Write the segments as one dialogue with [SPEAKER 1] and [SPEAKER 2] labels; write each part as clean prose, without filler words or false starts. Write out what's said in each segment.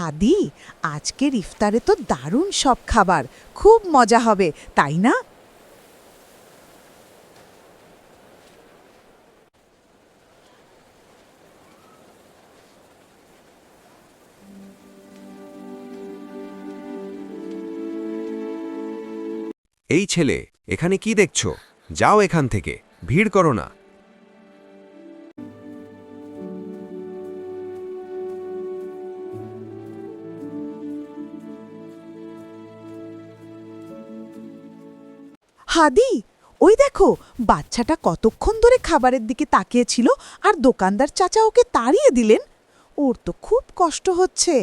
[SPEAKER 1] আদি, আজকের ইফতারে তো দারুণ সব খাবার, খুব মজা হবে, তাই না?
[SPEAKER 2] এই ছেলে, এখানে কি দেখছো? যাও এখান থেকে, ভিড় করো না।
[SPEAKER 1] হাদি, ওই দেখো, বাচ্চাটা কতক্ষণ ধরে খাবারের দিকে তাকিয়েছিল আর দোকানদার চাচা ওকে তাড়িয়ে দিলেন। ওর তো খুব কষ্ট হচ্ছে।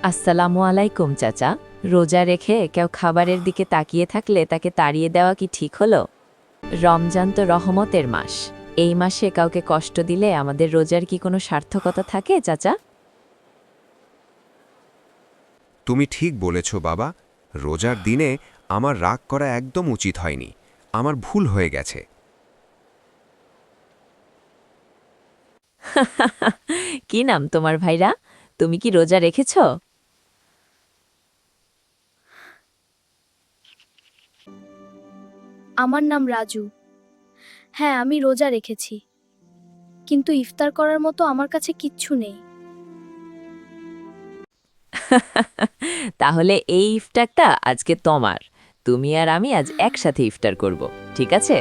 [SPEAKER 3] আসসালামু আলাইকুম চাচা। রোজা রেখে কেউ খাবারের দিকে তাকিয়ে থাকলে তাকে তাড়িয়ে দেওয়া কি ঠিক হলো? রমজান তো রহমতের মাস। এই মাসে কাউকে কষ্ট দিলে আমাদের রোজার কি কোনো সার্থকতা থাকে চাচা?
[SPEAKER 2] তুমি ঠিক বলেছ বাবা, রোজার দিনে আমার রাগ করা একদম উচিত হয়নি। আমার ভুল হয়ে গেছে।
[SPEAKER 3] কি নাম তোমার ভাইরা? তুমি কি রোজা রেখেছ?
[SPEAKER 4] আমার নাম রাজু। হ্যাঁ, আমি রোজা রেখেছি, কিন্তু ইফতার করার মতো আমার কাছে কিচ্ছু নেই।
[SPEAKER 3] তাহলে এই ইফতারটা আজকে তোমার। তুমি আর আমি আজ একসাথে ইফতার করব, ঠিক আছে?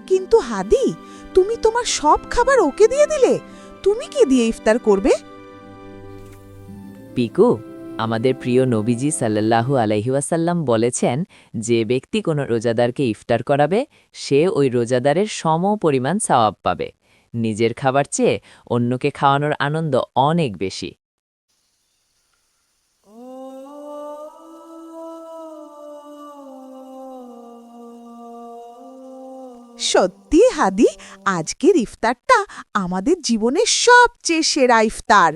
[SPEAKER 1] কিন্তু হাদি, তুমি তোমার সব খাবার ওকে দিয়ে দিলে, তুমি কি দিয়ে ইফতার করবে?
[SPEAKER 3] পিকু, আমাদের প্রিয় নবীজি সাল্লাল্লাহু আলাইহি ওয়াসাল্লাম বলেছেন, যে ব্যক্তি কোনো রোজাদারকে ইফতার করাবে সে ওই রোজাদারের সম পরিমাণ সওয়াব পাবে। নিজের খাবার চেয়ে অন্যকে খাওয়ানোর আনন্দ অনেক বেশি।
[SPEAKER 1] সত্যি হাদি, আজকের ইফতারটা আমাদের জীবনের সবচেয়ে সেরা ইফতার।